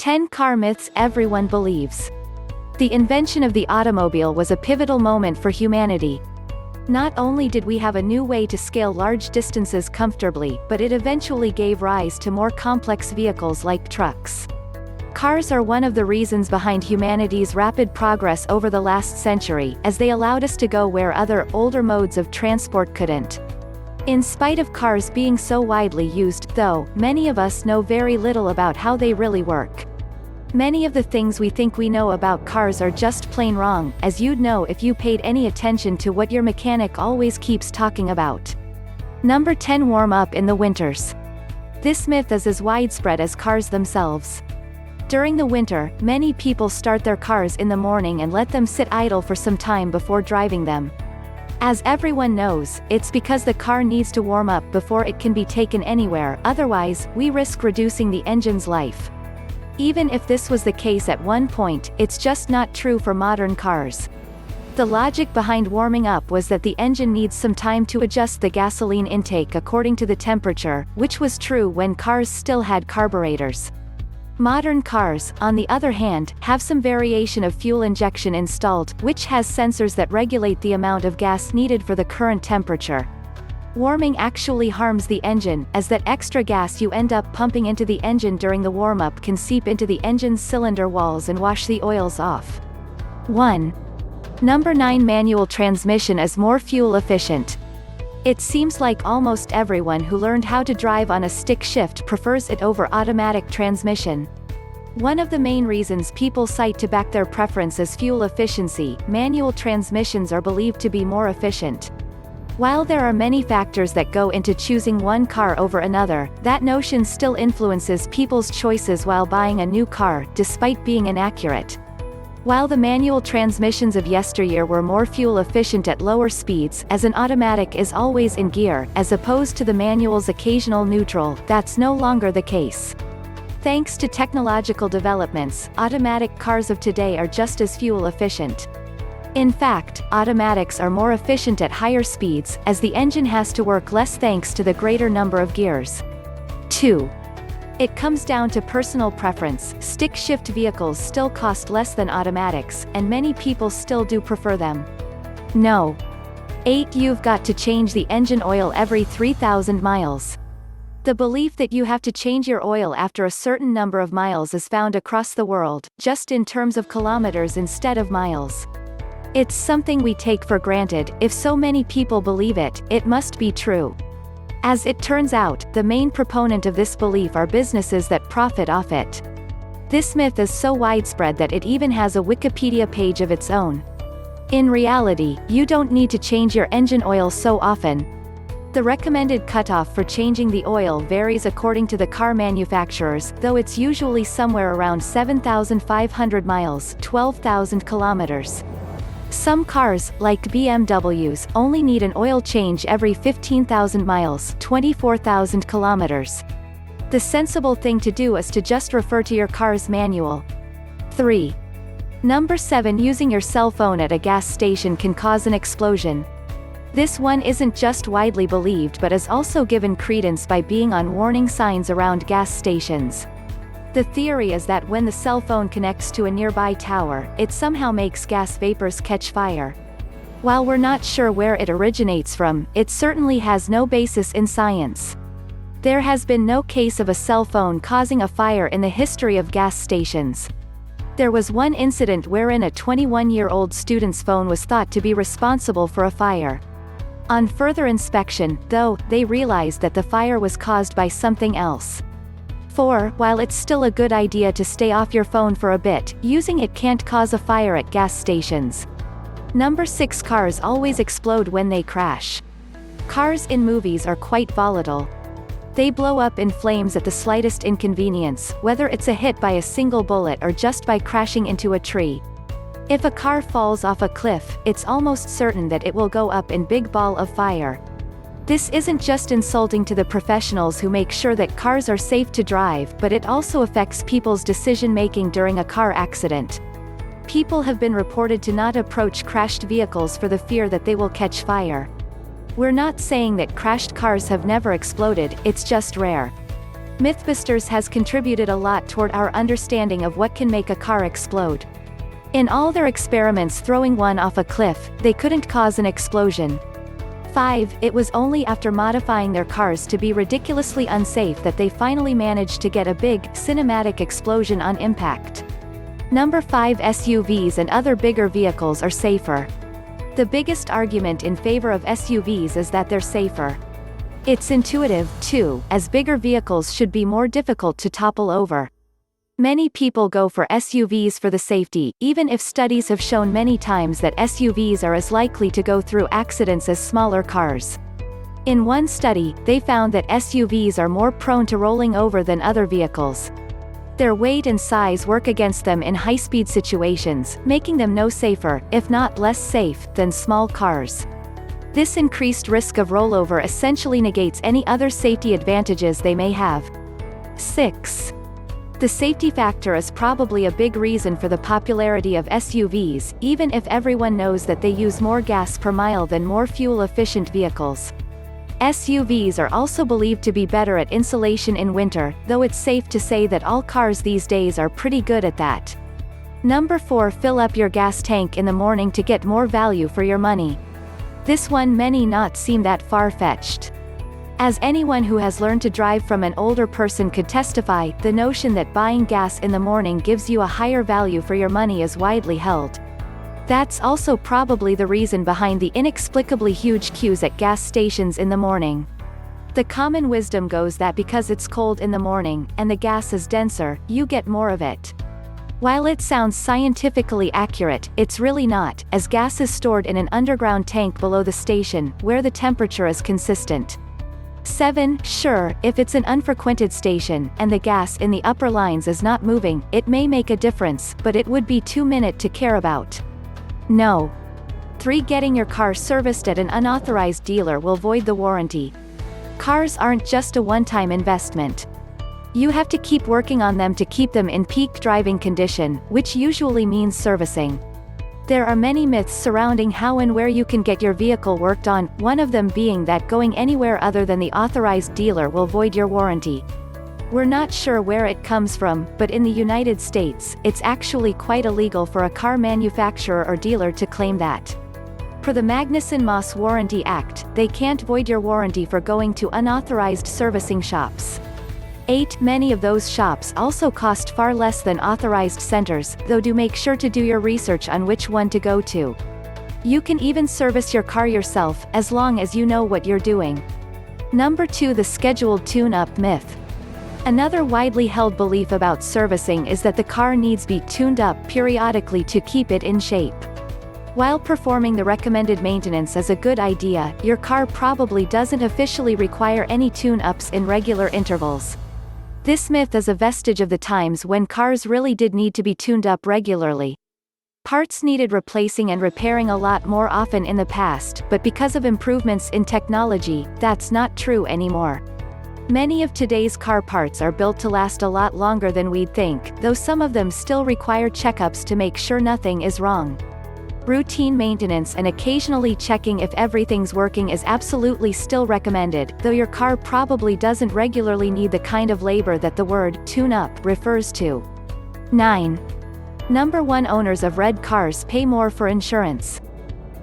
10 car myths everyone believes. The invention of the automobile was a pivotal moment for humanity. Not only did we have a new way to scale large distances comfortably, but it eventually gave rise to more complex vehicles like trucks. Cars are one of the reasons behind humanity's rapid progress over the last century, as they allowed us to go where other, older modes of transport couldn't. In spite of cars being so widely used, though, many of us know very little about how they really work. Many of the things we think we know about cars are just plain wrong, as you'd know if you paid any attention to what your mechanic always keeps talking about. Number 10. Warm up in the winters. This myth is as widespread as cars themselves. During the winter, many people start their cars in the morning and let them sit idle for some time before driving them. As everyone knows, it's because the car needs to warm up before it can be taken anywhere, otherwise, we risk reducing the engine's life. Even if this was the case at one point, it's just not true for modern cars. The logic behind warming up was that the engine needs some time to adjust the gasoline intake according to the temperature, which was true when cars still had carburetors. Modern cars, on the other hand, have some variation of fuel injection installed, which has sensors that regulate the amount of gas needed for the current temperature. Warming actually harms the engine, as that extra gas you end up pumping into the engine during the warm-up can seep into the engine's cylinder walls and wash the oils off. 1. Number 9. Manual transmission is more fuel efficient. It seems like almost everyone who learned how to drive on a stick shift prefers it over automatic transmission. One of the main reasons people cite to back their preference is fuel efficiency. Manual transmissions are believed to be more efficient. While there are many factors that go into choosing one car over another, that notion still influences people's choices while buying a new car, despite being inaccurate. While the manual transmissions of yesteryear were more fuel efficient at lower speeds, as an automatic is always in gear, as opposed to the manual's occasional neutral, that's no longer the case. Thanks to technological developments, automatic cars of today are just as fuel efficient. In fact, automatics are more efficient at higher speeds, as the engine has to work less thanks to the greater number of gears. 2. It comes down to personal preference. Stick-shift vehicles still cost less than automatics, and many people still do prefer them. No. 8. You've got to change the engine oil every 3,000 miles. The belief that you have to change your oil after a certain number of miles is found across the world, just in terms of kilometers instead of miles. It's something we take for granted. If so many people believe it, it must be true. As it turns out, the main proponent of this belief are businesses that profit off it. This myth is so widespread that it even has a Wikipedia page of its own. In reality, you don't need to change your engine oil so often. The recommended cutoff for changing the oil varies according to the car manufacturers, though it's usually somewhere around 7,500 miles, 12,000 kilometers. Some cars, like BMWs, only need an oil change every 15,000 miles, 24,000 kilometers. The sensible thing to do is to just refer to your car's manual. 3. Number 7. Using your cell phone at a gas station can cause an explosion. This one isn't just widely believed but is also given credence by being on warning signs around gas stations. The theory is that when the cell phone connects to a nearby tower, it somehow makes gas vapors catch fire. While we're not sure where it originates from, it certainly has no basis in science. There has been no case of a cell phone causing a fire in the history of gas stations. There was one incident wherein a 21-year-old student's phone was thought to be responsible for a fire. On further inspection, though, they realized that the fire was caused by something else. 4. While it's still a good idea to stay off your phone for a bit, using it can't cause a fire at gas stations. Number 6. Cars always explode when they crash. Cars in movies are quite volatile. They blow up in flames at the slightest inconvenience, whether it's a hit by a single bullet or just by crashing into a tree. If a car falls off a cliff, it's almost certain that it will go up in big ball of fire. This isn't just insulting to the professionals who make sure that cars are safe to drive, but it also affects people's decision-making during a car accident. People have been reported to not approach crashed vehicles for the fear that they will catch fire. We're not saying that crashed cars have never exploded, it's just rare. Mythbusters has contributed a lot toward our understanding of what can make a car explode. In all their experiments throwing one off a cliff, they couldn't cause an explosion. 5. It was only after modifying their cars to be ridiculously unsafe that they finally managed to get a big, cinematic explosion on impact. Number 5. SUVs and other bigger vehicles are safer. The biggest argument in favor of SUVs is that they're safer. It's intuitive, too, as bigger vehicles should be more difficult to topple over. Many people go for SUVs for the safety, even if studies have shown many times that SUVs are as likely to go through accidents as smaller cars. In one study, they found that SUVs are more prone to rolling over than other vehicles. Their weight and size work against them in high-speed situations, making them no safer, if not less safe, than small cars. This increased risk of rollover essentially negates any other safety advantages they may have. 6. The safety factor is probably a big reason for the popularity of SUVs, even if everyone knows that they use more gas per mile than more fuel-efficient vehicles. SUVs are also believed to be better at insulation in winter, though it's safe to say that all cars these days are pretty good at that. Number 4. Fill up your gas tank in the morning to get more value for your money. This one may not seem that far-fetched. As anyone who has learned to drive from an older person could testify, the notion that buying gas in the morning gives you a higher value for your money is widely held. That's also probably the reason behind the inexplicably huge queues at gas stations in the morning. The common wisdom goes that because it's cold in the morning, and the gas is denser, you get more of it. While it sounds scientifically accurate, it's really not, as gas is stored in an underground tank below the station, where the temperature is consistent. 7. Sure, if it's an unfrequented station, and the gas in the upper lines is not moving, it may make a difference, but it would be too minute to care about. No. 3. Getting your car serviced at an unauthorized dealer will void the warranty. Cars aren't just a one-time investment. You have to keep working on them to keep them in peak driving condition, which usually means servicing. There are many myths surrounding how and where you can get your vehicle worked on, one of them being that going anywhere other than the authorized dealer will void your warranty. We're not sure where it comes from, but in the United States, it's actually quite illegal for a car manufacturer or dealer to claim that. Per the Magnuson-Moss Warranty Act, they can't void your warranty for going to unauthorized servicing shops. 8. Many of those shops also cost far less than authorized centers, though do make sure to do your research on which one to go to. You can even service your car yourself, as long as you know what you're doing. Number 2. The scheduled tune-up myth. Another widely held belief about servicing is that the car needs be tuned up periodically to keep it in shape. While performing the recommended maintenance is a good idea, your car probably doesn't officially require any tune-ups in regular intervals. This myth is a vestige of the times when cars really did need to be tuned up regularly. Parts needed replacing and repairing a lot more often in the past, but because of improvements in technology, that's not true anymore. Many of today's car parts are built to last a lot longer than we'd think, though some of them still require checkups to make sure nothing is wrong. Routine maintenance and occasionally checking if everything's working is absolutely still recommended, though your car probably doesn't regularly need the kind of labor that the word tune-up refers to. 9. Number 1. Owners of red cars pay more for insurance.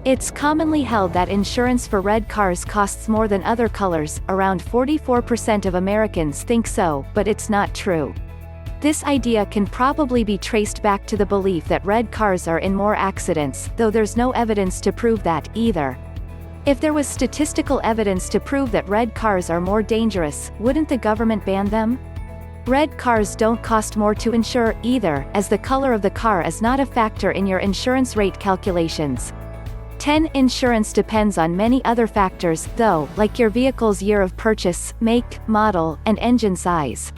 It's commonly held that insurance for red cars costs more than other colors. Around 44% of Americans think so, but it's not true. This idea can probably be traced back to the belief that red cars are in more accidents, though there's no evidence to prove that, either. If there was statistical evidence to prove that red cars are more dangerous, wouldn't the government ban them? Red cars don't cost more to insure, either, as the color of the car is not a factor in your insurance rate calculations. 10. Insurance depends on many other factors, though, like your vehicle's year of purchase, make, model, and engine size.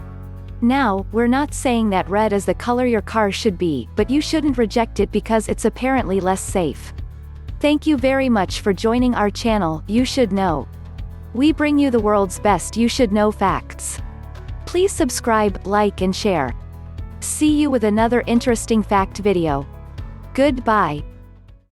Now, we're not saying that red is the color your car should be, but you shouldn't reject it because it's apparently less safe. Thank you very much for joining our channel, You Should Know. We bring you the world's best you should know facts. Please subscribe, like and share. See you with another interesting fact video. Goodbye.